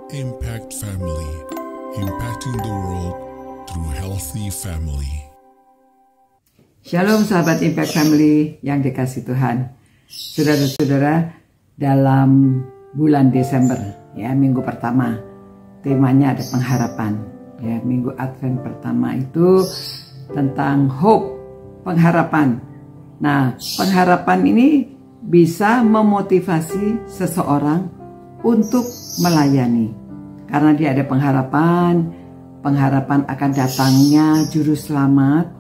Impact Family, impacting the world through healthy family. Shalom sahabat Impact Family yang dikasih Tuhan. Saudara-saudara, dalam bulan Desember, ya, minggu pertama, temanya ada pengharapan. Ya, minggu Advent pertama itu tentang hope, pengharapan. Nah, pengharapan ini bisa memotivasi seseorang untuk melayani. Karena dia ada pengharapan akan datangnya juru selamat,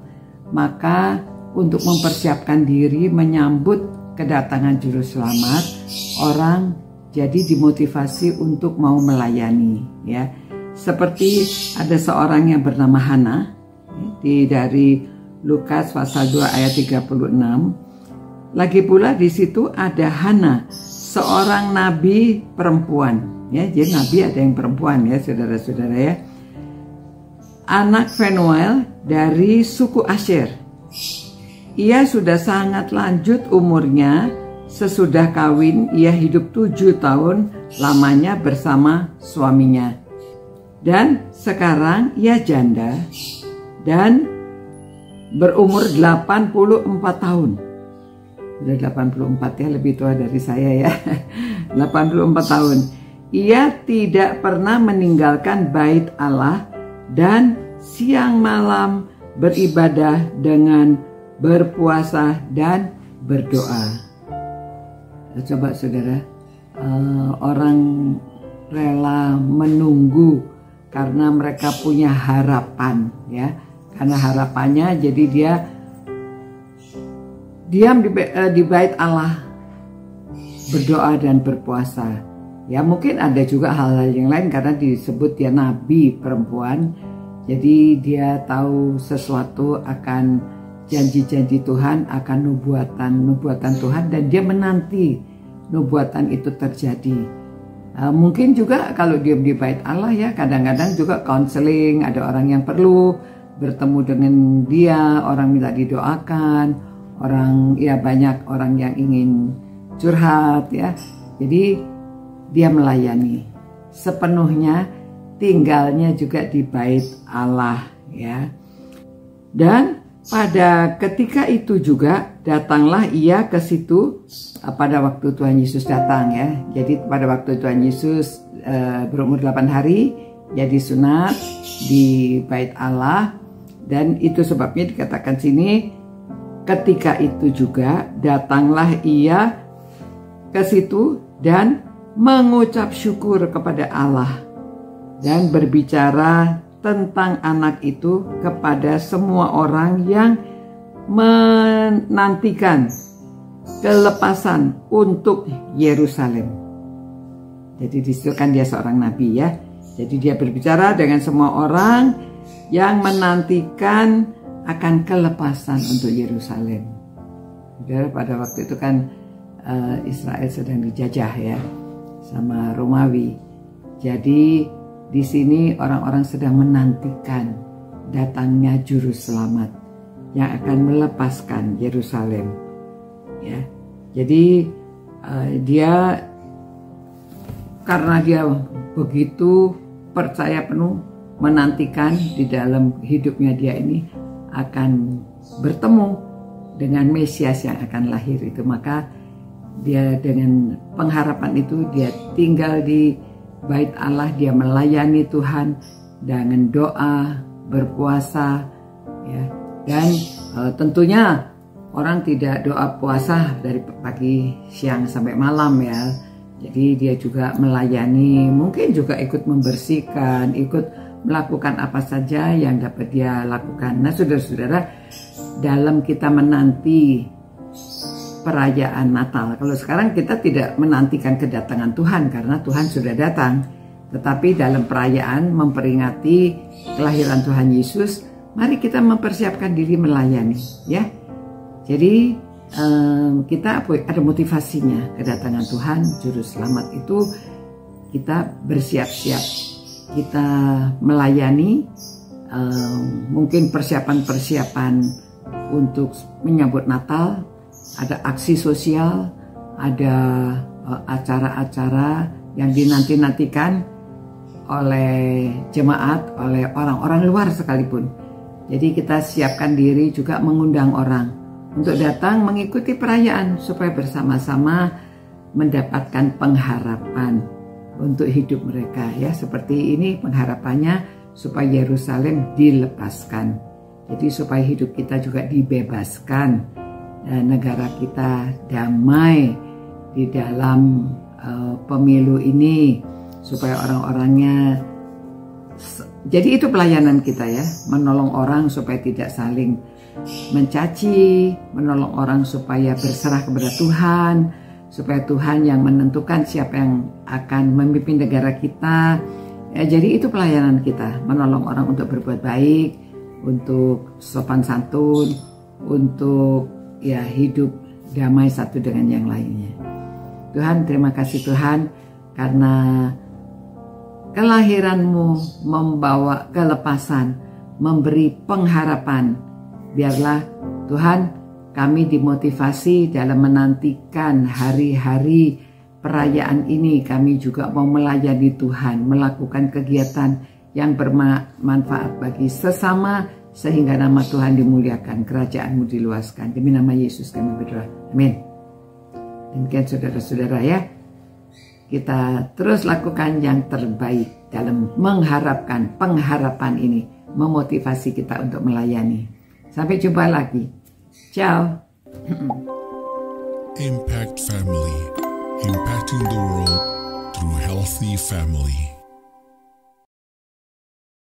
maka untuk mempersiapkan diri menyambut kedatangan juru selamat, orang jadi dimotivasi untuk mau melayani, ya. Seperti ada seorang yang bernama Hana, dari Lukas pasal 2 ayat 36. Lagi pula di situ ada Hana, seorang nabi perempuan, ya. Jadi nabi ada yang perempuan, ya, saudara-saudara, ya. Anak Fanuel dari suku Asher. Ia sudah sangat lanjut umurnya. Sesudah kawin ia hidup 7 tahun lamanya bersama suaminya. Dan sekarang ia janda dan berumur 84 tahun. Sudah 84, ya, lebih tua dari saya, ya. 84 tahun. Ia tidak pernah meninggalkan bait Allah dan siang malam beribadah dengan berpuasa dan berdoa. Coba saudara, orang rela menunggu karena mereka punya harapan, ya. Karena harapannya, jadi dia diam di bait Allah, berdoa dan berpuasa. Ya, mungkin ada juga hal-hal yang lain karena disebut dia nabi perempuan. Jadi dia tahu sesuatu akan janji-janji Tuhan, akan nubuatan Tuhan, dan dia menanti nubuatan itu terjadi. Mungkin juga kalau dia di bait Allah, ya, kadang-kadang juga counseling, ada orang yang perlu bertemu dengan dia, orang minta didoakan, banyak orang yang ingin curhat, ya. Jadi dia melayani sepenuhnya, tinggalnya juga di bait Allah, ya. Dan pada ketika itu juga datanglah ia ke situ pada waktu Tuhan Yesus datang, ya. Jadi pada waktu Tuhan Yesus berumur 8 hari, ia disunat di bait Allah, dan itu sebabnya dikatakan sini, ketika itu juga datanglah ia ke situ dan mengucap syukur kepada Allah dan berbicara tentang anak itu kepada semua orang yang menantikan kelepasan untuk Yerusalem. Jadi disitu kan dia seorang nabi, ya. Jadi dia berbicara dengan semua orang yang menantikan akan kelepasan untuk Yerusalem. Pada waktu itu kan Israel sedang dijajah, ya, sama Romawi. Jadi di sini orang-orang sedang menantikan datangnya juru selamat yang akan melepaskan Yerusalem, ya. Jadi dia, karena dia begitu percaya penuh, menantikan di dalam hidupnya dia ini akan bertemu dengan Mesias yang akan lahir itu, maka dia dengan pengharapan itu dia tinggal di bait Allah, dia melayani Tuhan dengan doa, berpuasa, ya. Dan tentunya orang tidak doa puasa dari pagi, siang sampai malam, ya. Jadi dia juga melayani, mungkin juga ikut membersihkan, ikut melakukan apa saja yang dapat dia lakukan. Nah, saudara-saudara, dalam kita menanti perayaan Natal, kalau sekarang kita tidak menantikan kedatangan Tuhan karena Tuhan sudah datang, tetapi dalam perayaan memperingati kelahiran Tuhan Yesus, mari kita mempersiapkan diri melayani, ya. Jadi kita ada motivasinya, kedatangan Tuhan juru selamat itu kita bersiap-siap, kita melayani, mungkin persiapan-persiapan untuk menyambut Natal, ada aksi sosial, ada acara-acara yang dinanti-nantikan, oleh jemaat, oleh orang-orang luar sekalipun. Jadi kita siapkan diri juga mengundang orang untuk datang mengikuti perayaan supaya bersama-sama mendapatkan pengharapan untuk hidup mereka ya. Seperti ini pengharapannya supaya Yerusalem dilepaskan. Jadi supaya hidup kita juga dibebaskan dan negara kita damai di dalam pemilu ini supaya orang-orangnya. Jadi itu pelayanan kita ya, menolong orang supaya tidak saling mencaci, menolong orang supaya berserah kepada Tuhan, supaya Tuhan yang menentukan siapa yang akan memimpin negara kita. Ya, jadi itu pelayanan kita, menolong orang untuk berbuat baik, untuk sopan santun, untuk ya hidup damai satu dengan yang lainnya. Tuhan, terima kasih Tuhan karena kelahiranmu membawa kelepasan, memberi pengharapan. Biarlah Tuhan kami dimotivasi dalam menantikan hari-hari perayaan ini. Kami juga mau melayani Tuhan, melakukan kegiatan yang bermanfaat bagi sesama sehingga nama Tuhan dimuliakan, kerajaan-Mu diluaskan. Demi nama Yesus kami berdoa. Amin. Demikian saudara-saudara ya. Kita terus lakukan yang terbaik dalam mengharapkan pengharapan ini, memotivasi kita untuk melayani. Sampai jumpa lagi. Ciao. Impact Family, impacting the world through healthy family.